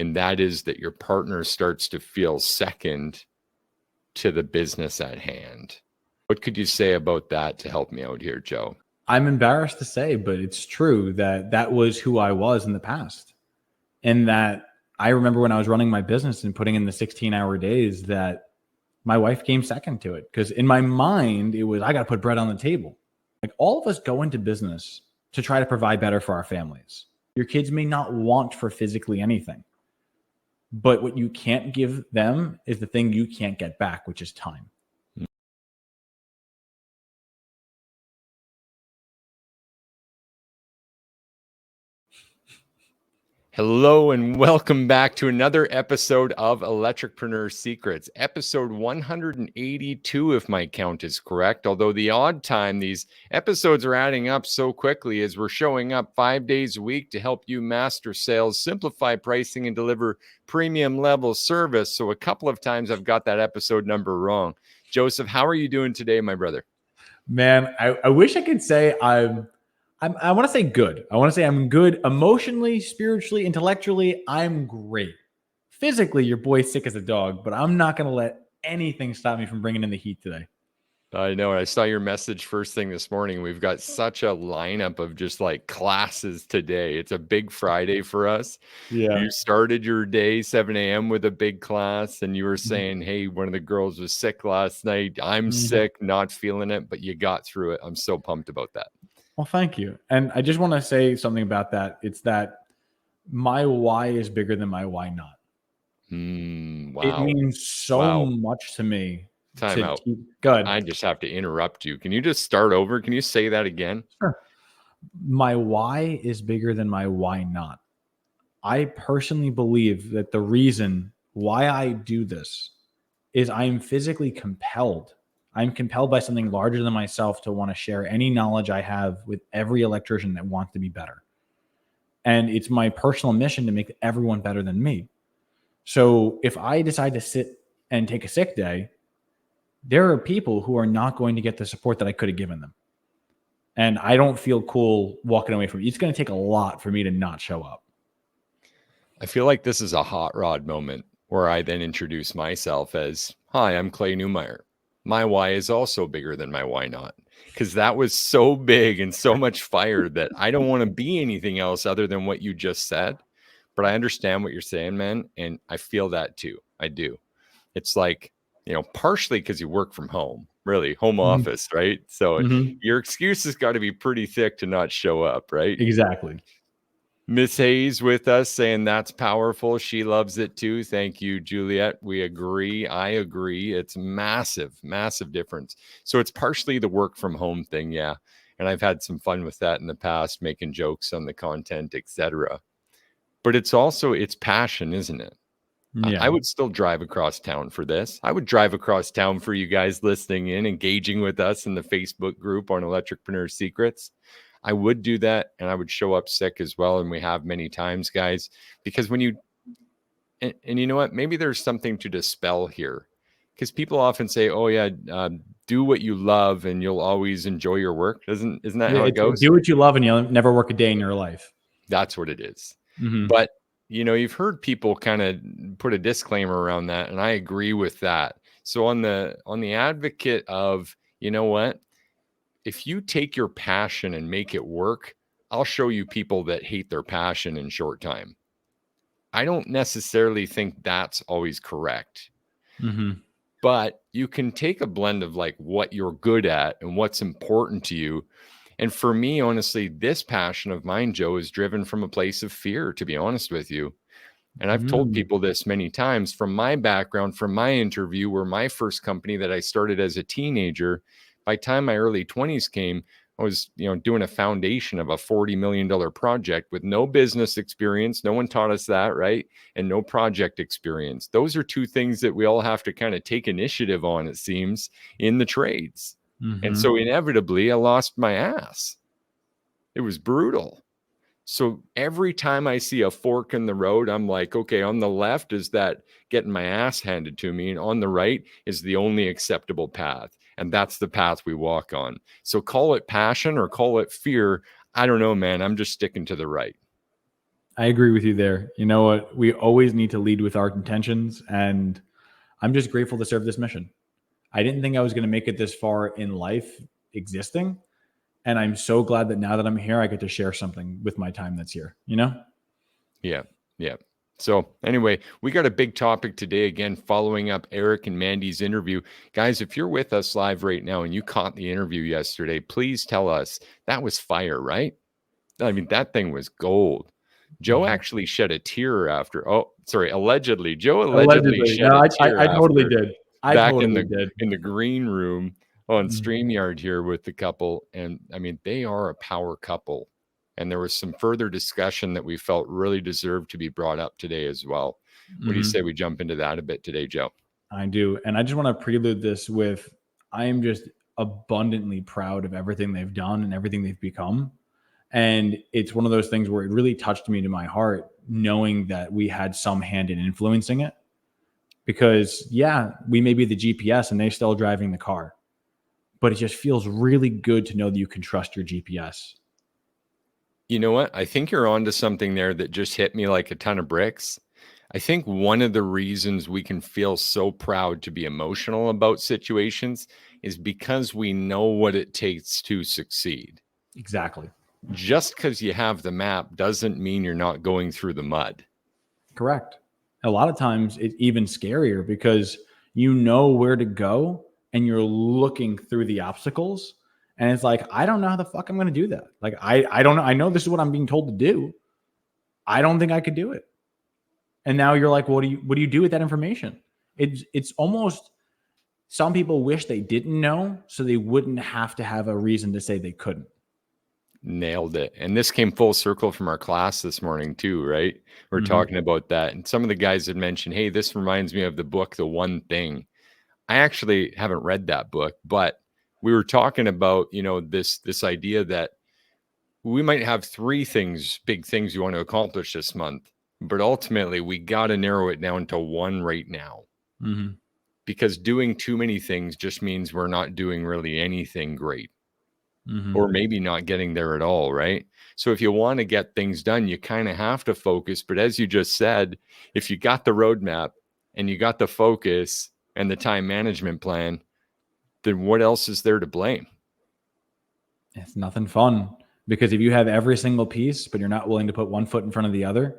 And that is that your partner starts to feel second to the business at hand. What could you say about that to help me out here, Joe? I'm embarrassed to say, but it's true that was who I was in the past. And that I remember when I was running my business and putting in the 16-hour days, that my wife came second to it. Because in my mind, it was, I got to put bread on the table. Like, all of us go into business to try to provide better for our families. Your kids may not want for physically anything, but what you can't give them is the thing you can't get back, which is time. Hello and welcome back to another episode of Electricpreneur Secrets, episode 182, if my count is correct. Although the odd time, these episodes are adding up so quickly as we're showing up 5 days a week to help you master sales, simplify pricing, and deliver premium level service. So a couple of times I've got that episode number wrong. Joseph, how are you doing today, my brother? Man, I wish I could say I want to say good. I want to say I'm good emotionally, spiritually, intellectually. I'm great. Physically, your boy's sick as a dog, but I'm not going to let anything stop me from bringing in the heat today. I know. I saw your message first thing this morning. We've got such a lineup of just like classes today. It's a big Friday for us. Yeah. You started your day 7 a.m. with a big class, and you were saying, hey, one of the girls was sick last night. I'm sick, not feeling it, but you got through it. I'm so pumped about that. Well, thank you. And I just want to say something about that. It's that my why is bigger than my why not. Wow. It means so much to me. Time out. Go ahead. I just have to interrupt you. Can you just start over? Can you say that again? Sure. My why is bigger than my why not. I personally believe that the reason why I do this is I'm physically compelled. I'm compelled by something larger than myself to want to share any knowledge I have with every electrician that wants to be better. And it's my personal mission to make everyone better than me. So if I decide to sit and take a sick day, there are people who are not going to get the support that I could have given them. And I don't feel cool walking away from it. It's going to take a lot for me to not show up. I feel like this is a hot rod moment where I then introduce myself as, hi, I'm Clay Newmeyer. My why is also bigger than my why not, because that was so big and so much fire that I don't want to be anything else other than what you just said. But I understand what you're saying, man. And I feel that too. I do. It's like, partially because you work from home, really home office, right? So your excuse has got to be pretty thick to not show up, right? Exactly. Miss Hayes with us saying that's powerful. She loves it too. Thank you, Juliet. We agree. I agree. It's massive, massive difference. So it's partially the work from home thing. Yeah. And I've had some fun with that in the past, making jokes on the content, etc. But it's also, it's passion, isn't it? Yeah. I would still drive across town for this. I would drive across town for you guys listening in, engaging with us in the Facebook group on Electricpreneur Secrets. I would do that, and I would show up sick as well. And we have many times, guys, because when you, and you know what, maybe there's something to dispel here, because people often say, oh yeah, do what you love and you'll always enjoy your work. Isn't that how it goes? Do what you love and you'll never work a day in your life. That's what it is. But you've heard people kind of put a disclaimer around that, and I agree with that. So on the advocate of, you know what, if you take your passion and make it work, I'll show you people that hate their passion in short time. I don't necessarily think that's always correct. But you can take a blend of like what you're good at and what's important to you. And for me, honestly, this passion of mine, Joe, is driven from a place of fear, to be honest with you. And I've told people this many times from my background, from my interview, where my first company that I started as a teenager, by the time my early 20s came, I was, doing a foundation of a $40 million project with no business experience. No one taught us that, right? And no project experience. Those are two things that we all have to kind of take initiative on, it seems, in the trades. And so inevitably, I lost my ass. It was brutal. So every time I see a fork in the road, I'm like, okay, on the left is that getting my ass handed to me, and on the right is the only acceptable path. And that's the path we walk on. So call it passion or call it fear. I don't know, man. I'm just sticking to the right. I agree with you there. You know what? We always need to lead with our intentions. And I'm just grateful to serve this mission. I didn't think I was going to make it this far in life existing. And I'm so glad that now that I'm here, I get to share something with my time that's here, you know? Yeah. Yeah. So anyway, we got a big topic today, again, following up Eric and Mandy's interview. Guys, if you're with us live right now and you caught the interview yesterday, please tell us. That was fire, right? I mean, that thing was gold. Joe actually shed a tear after. Oh, sorry, allegedly. Joe allegedly Allegedly. shed No, a I, tear I totally after did. I back totally did. in the green room on Mhm. StreamYard here with the couple. And I mean, they are a power couple. And there was some further discussion that we felt really deserved to be brought up today as well. What do you say we jump into that a bit today, Joe? I do. And I just want to prelude this with I am just abundantly proud of everything they've done and everything they've become. And it's one of those things where it really touched me to my heart, knowing that we had some hand in influencing it. Because, yeah, we may be the GPS and they're still driving the car, but it just feels really good to know that you can trust your GPS. You know what? I think you're onto something there that just hit me like a ton of bricks. I think one of the reasons we can feel so proud to be emotional about situations is because we know what it takes to succeed. Exactly. Just because you have the map doesn't mean you're not going through the mud. Correct. A lot of times it's even scarier because you know where to go and you're looking through the obstacles. And it's like, I don't know how the fuck I'm going to do that. Like, I don't know. I know this is what I'm being told to do. I don't think I could do it. And now you're like, what do you do with that information? It's almost, some people wish they didn't know so they wouldn't have to have a reason to say they couldn't. Nailed it. And this came full circle from our class this morning too, right? We're talking about that. And some of the guys had mentioned, hey, this reminds me of the book, The One Thing. I actually haven't read that book, but we were talking about, this idea that we might have three things, big things you want to accomplish this month, but ultimately we got to narrow it down to one right now. Because doing too many things just means we're not doing really anything great. Or maybe not getting there at all, right? So if you want to get things done, you kind of have to focus. But as you just said, if you got the roadmap and you got the focus and the time management plan, then what else is there to blame? It's nothing fun, because if you have every single piece, but you're not willing to put one foot in front of the other,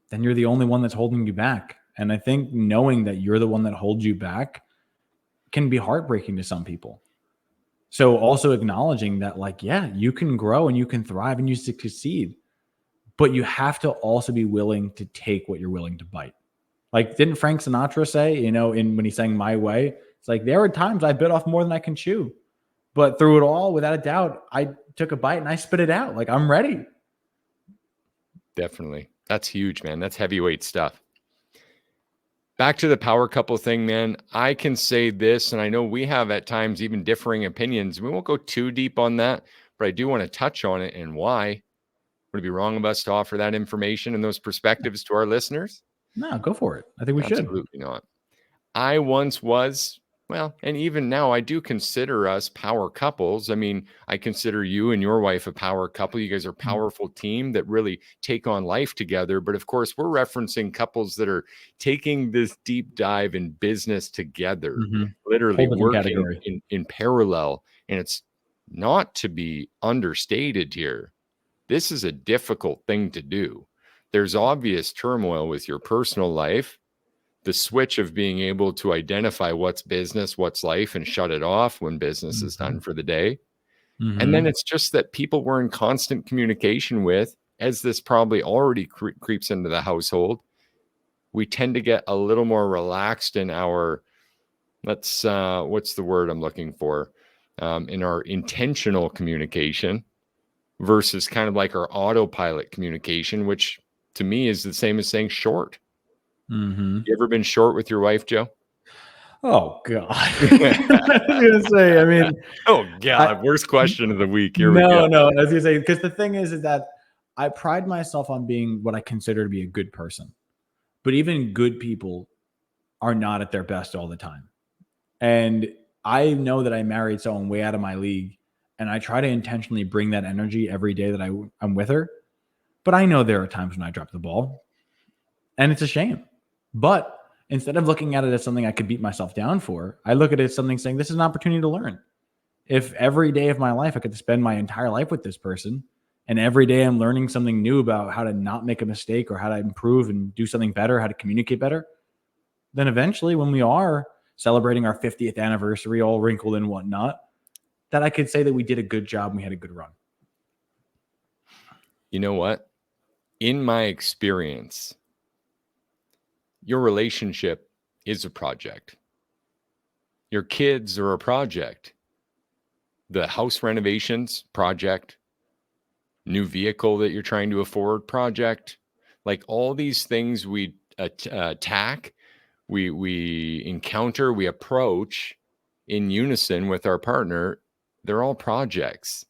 then you're the only one that's holding you back. And I think knowing that you're the one that holds you back can be heartbreaking to some people. So also acknowledging that, like, yeah, you can grow and you can thrive and you succeed, but you have to also be willing to take what you're willing to bite. Like, didn't Frank Sinatra say, when he sang My Way, it's like, there are times I bit off more than I can chew, but through it all, without a doubt, I took a bite and I spit it out. Like, I'm ready. Definitely. That's huge, man. That's heavyweight stuff. Back to the power couple thing, man. I can say this, and I know we have at times even differing opinions. We won't go too deep on that, but I do want to touch on it and why. Would it be wrong of us to offer that information and those perspectives to our listeners? No, go for it. I think we should. Absolutely not. I once was, well, and even now I do consider us power couples. I mean, I consider you and your wife a power couple. You guys are a powerful team that really take on life together. But of course, we're referencing couples that are taking this deep dive in business together, literally working in parallel. And it's not to be understated here. This is a difficult thing to do. There's obvious turmoil with your personal life. The switch of being able to identify what's business, what's life, and shut it off when business is done for the day. And then it's just that people we're in constant communication with, as this probably already creeps into the household. We tend to get a little more relaxed in our, what's the word I'm looking for? In our intentional communication versus kind of like our autopilot communication, which to me is the same as saying short. You ever been short with your wife, Joe? Oh, God. I was going to say, I mean. Oh, God. Worst question of the week. Here we No, go. no. I was going to say, because the thing is that I pride myself on being what I consider to be a good person. But even good people are not at their best all the time. And I know that I married someone way out of my league. And I try to intentionally bring that energy every day that I'm with her. But I know there are times when I drop the ball, and it's a shame. But instead of looking at it as something I could beat myself down for, I look at it as something saying, this is an opportunity to learn. If every day of my life I could spend my entire life with this person, and every day I'm learning something new about how to not make a mistake or how to improve and do something better, how to communicate better, then eventually when we are celebrating our 50th anniversary, all wrinkled and whatnot, that I could say that we did a good job and we had a good run. You know what? In my experience, your relationship is a project. Your kids are a project. The house renovations project, new vehicle that you're trying to afford project, like all these things we attack, we encounter, we approach in unison with our partner, they're all projects,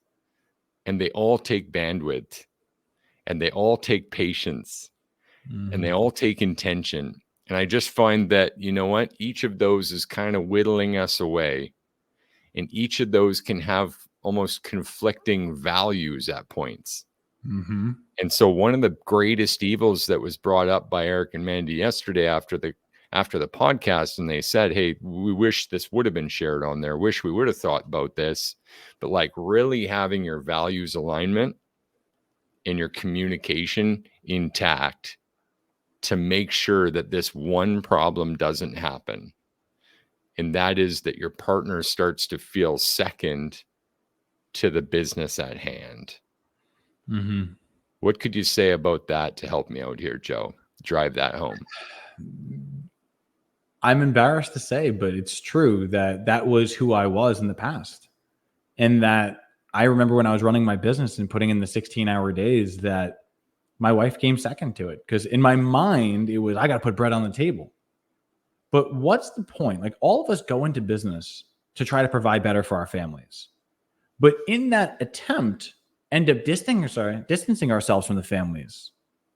and they all take bandwidth, and they all take patience, and they all take intention. And I just find that, you know what, each of those is kind of whittling us away, and each of those can have almost conflicting values at points. And so one of the greatest evils that was brought up by Eric and Mandy yesterday after the podcast, and they said, hey, we wish this would have been shared on there, wish we would have thought about this, but like really having your values alignment and your communication intact to make sure that this one problem doesn't happen. And that is that your partner starts to feel second to the business at hand. What could you say about that to help me out here, Joe? Drive that home. I'm embarrassed to say, but it's true that was who I was in the past. And that I remember when I was running my business and putting in the 16-hour days, that my wife came second to it. Because in my mind, it was, I got to put bread on the table. But what's the point? Like, all of us go into business to try to provide better for our families. But in that attempt, end up distancing ourselves from the families.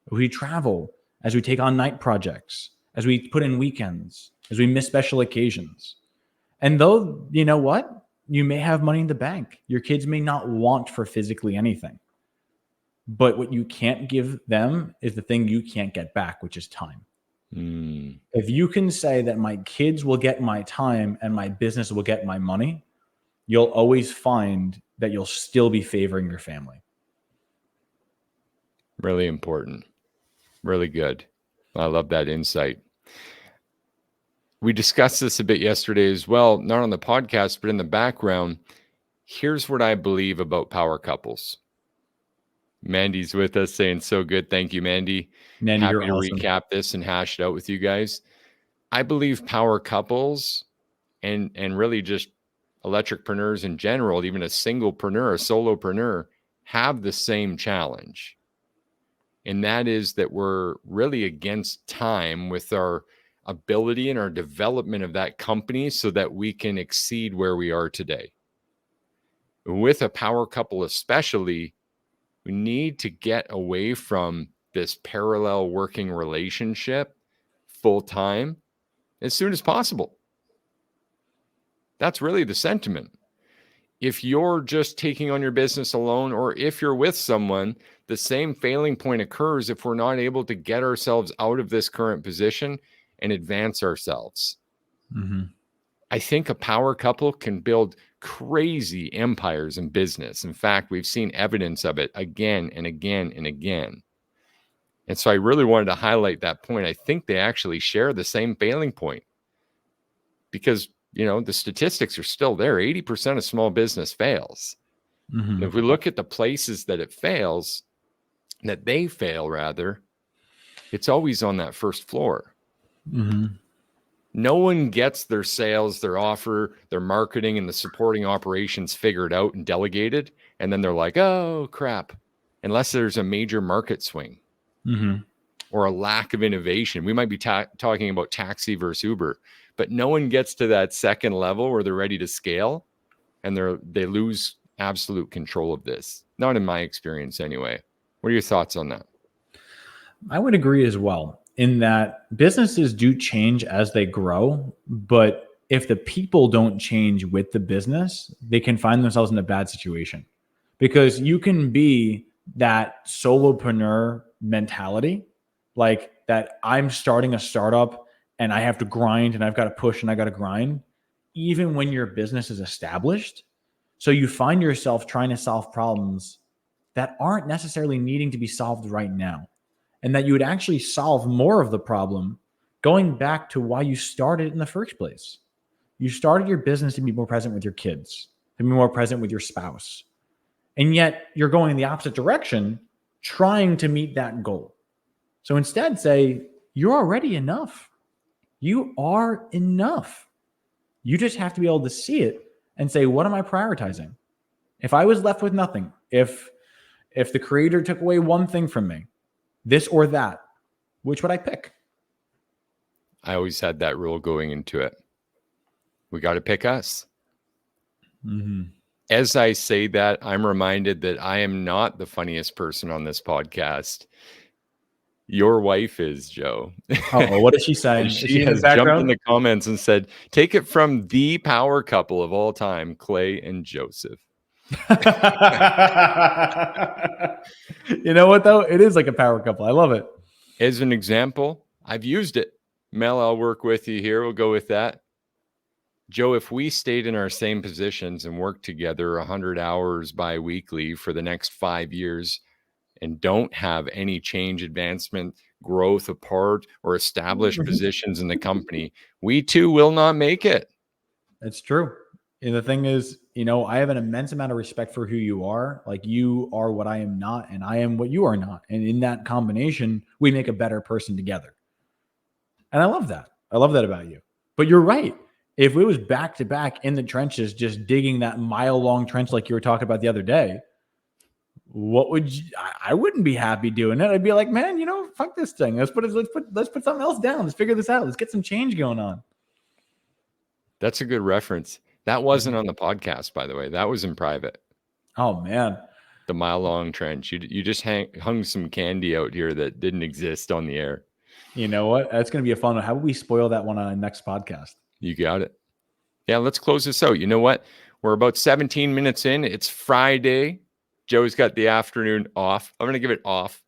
We travel, as we take on night projects, as we put in weekends, as we miss special occasions. And though, you know what? You may have money in the bank. Your kids may not want for physically anything. But what you can't give them is the thing you can't get back, which is time. If you can say that my kids will get my time and my business will get my money, you'll always find that you'll still be favoring your family. Really important. Really good. I love that insight. We discussed this a bit yesterday as well, not on the podcast, but in the background. Here's what I believe about power couples. Mandy's with us saying, so good. Thank you, Mandy. Mandy, happy you're to awesome. recap this and hash it out with you guys. I believe power couples and really just electricpreneurs in general, even a singlepreneur, a solopreneur, have the same challenge. And that is that we're really against time with our ability and our development of that company so that we can exceed where we are today. With a power couple especially, we need to get away from this parallel working relationship full time as soon as possible. That's really the sentiment. If you're just taking on your business alone, or if you're with someone, the same failing point occurs if we're not able to get ourselves out of this current position and advance ourselves. I think a power couple can build crazy empires in business. In fact, we've seen evidence of it again and again and again. And so I really wanted to highlight that point. I think they actually share the same failing point because, you know, the statistics are still there. 80% of small business fails. If we look at the places that it fails, that they fail rather, it's always on that first floor. No one gets their sales, their offer, their marketing, and the supporting operations figured out and delegated. And then they're like, oh, crap. Unless there's a major market swing or a lack of innovation. We might be talking about taxi versus Uber, but no one gets to that second level where they're ready to scale and they lose absolute control of this. Not in my experience anyway. What are your thoughts on that? I would agree as well, in that businesses do change as they grow, but if the people don't change with the business, they can find themselves in a bad situation. Because you can be that solopreneur mentality, like that I'm starting a startup and I have to grind and I've got to push and I got to grind, even when your business is established. So you find yourself trying to solve problems that aren't necessarily needing to be solved right now, and that you would actually solve more of the problem going back to why you started in the first place. You started your business to be more present with your kids, to be more present with your spouse. And yet you're going in the opposite direction, trying to meet that goal. So instead, say, you're already enough. You are enough. You just have to be able to see it and say, what am I prioritizing? If I was left with nothing, if the creator took away one thing from me, this or that, which would I pick? I always had that rule going into it. We got to pick us. Mm-hmm. As I say that, I'm reminded that I am not the funniest person on this podcast. Your wife is, Joe. Oh, what is she saying? She has jumped in the comments and said, take it from the power couple of all time, Clay and Joseph. You know what, though? It is like a power couple. I love it. As an example, I've used it. Mel, I'll work with you here. We'll go with that. Joe, if we stayed in our same positions and worked together 100 hours bi-weekly for the next 5 years and don't have any change, advancement, growth apart, or established positions in the company, we too will not make it. That's true. And the thing is, I have an immense amount of respect for who you are. Like, you are what I am not, and I am what you are not. And in that combination, we make a better person together. And I love that. I love that about you. But you're right. If it was back to back in the trenches, just digging that mile-long trench like you were talking about the other day, what would you, I wouldn't be happy doing it. I'd be like, man, fuck this thing. Let's put something else down. Let's figure this out. Let's get some change going on. That's a good reference. That wasn't on the podcast, by the way. That was in private. Oh, man. The mile-long trench. You just hung some candy out here that didn't exist on the air. You know what? That's going to be a fun one. How about we spoil that one on our next podcast? You got it. Yeah, let's close this out. You know what? We're about 17 minutes in. It's Friday. Joe's got the afternoon off. I'm going to give it off.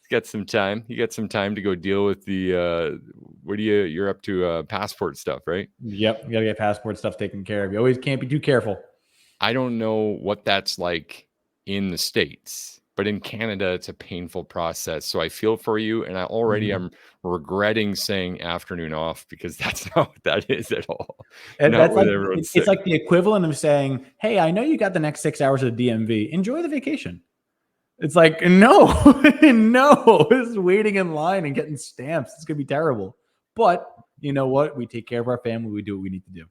He's got some time. You got some time to go deal with the, you're up to passport stuff, right? Yep. You got to get passport stuff taken care of. You always can't be too careful. I don't know what that's like in the States, but in Canada, it's a painful process. So I feel for you. And I already am regretting saying afternoon off, because that's not what that is at all. And that's like, it's like the equivalent of saying, hey, I know you got the next 6 hours of the DMV. Enjoy the vacation. It's like, no, no, this is waiting in line and getting stamps. It's going to be terrible. But you know what? We take care of our family. We do what we need to do.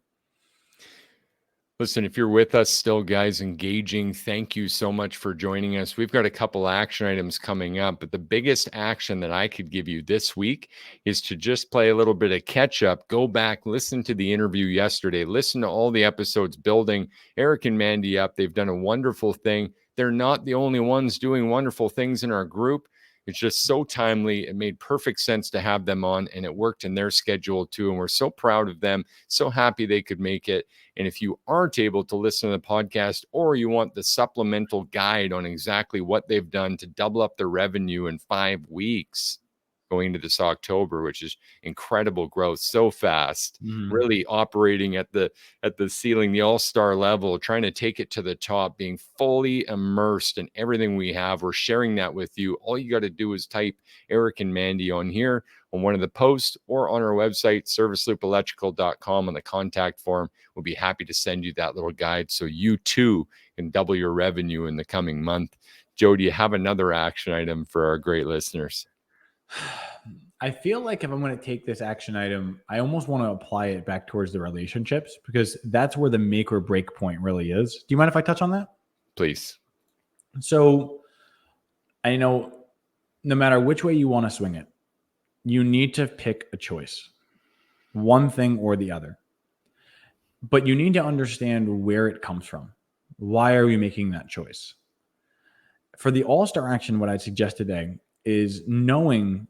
Listen, if you're with us still, guys, engaging, thank you so much for joining us. We've got a couple action items coming up, but the biggest action that I could give you this week is to just play a little bit of catch up, go back, listen to the interview yesterday, listen to all the episodes building Eric and Mandy up. They've done a wonderful thing. They're not the only ones doing wonderful things in our group. It's just so timely. It made perfect sense to have them on, and it worked in their schedule too. And we're so proud of them, so happy they could make it. And if you aren't able to listen to the podcast, or you want the supplemental guide on exactly what they've done to double up their revenue in 5 weeks going into this October, which is incredible growth, so fast, really operating at the ceiling, the all-star level, trying to take it to the top, being fully immersed in everything we have. We're sharing that with you. All you got to do is type Eric and Mandy on here, on one of the posts, or on our website, serviceloopelectrical.com, on the contact form. We'll be happy to send you that little guide so you too can double your revenue in the coming month. Joe, do you have another action item for our great listeners? I feel like if I'm going to take this action item, I almost want to apply it back towards the relationships, because that's where the make or break point really is. Do you mind if I touch on that? Please. So I know no matter which way you want to swing it, you need to pick a choice, one thing or the other. But you need to understand where it comes from. Why are we making that choice? For the all-star action, what I'd suggest today is knowing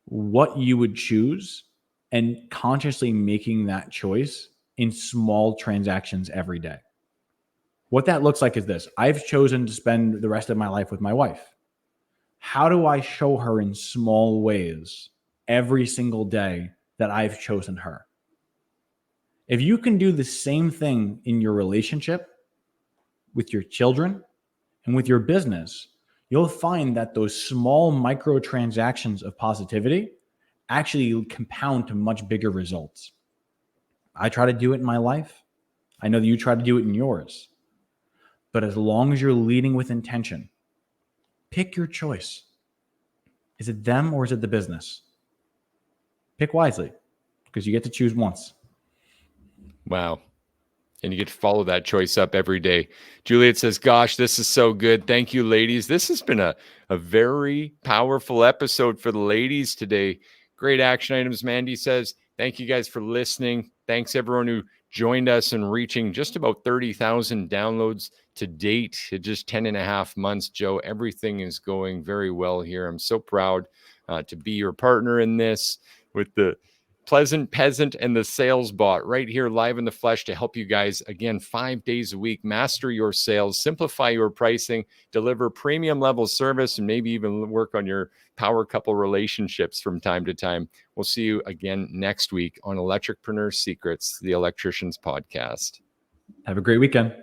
what you would choose and consciously making that choice in small transactions every day. What that looks like is this. I've chosen to spend the rest of my life with my wife. How do I show her in small ways every single day that I've chosen her? If you can do the same thing in your relationship, with your children, and with your business, you'll find that those small microtransactions of positivity actually compound to much bigger results. I try to do it in my life. I know that you try to do it in yours. But as long as you're leading with intention, pick your choice. Is it them or is it the business? Pick wisely, because you get to choose once. Wow. And you get to follow that choice up every day. Juliet says, gosh, this is so good. Thank you, ladies. This has been a very powerful episode for the ladies today. Great action items. Mandy says, thank you guys for listening. Thanks everyone who joined us in reaching just about 30,000 downloads to date in just 10 and a half months. Joe, everything is going very well here. I'm so proud to be your partner in this with the Pleasant Peasant and the Sales Bot right here live in the flesh to help you guys, again, 5 days a week, master your sales, simplify your pricing, deliver premium level service, and maybe even work on your power couple relationships from time to time. We'll see you again next week on Electricpreneur Secrets, the Electricians podcast. Have a great weekend.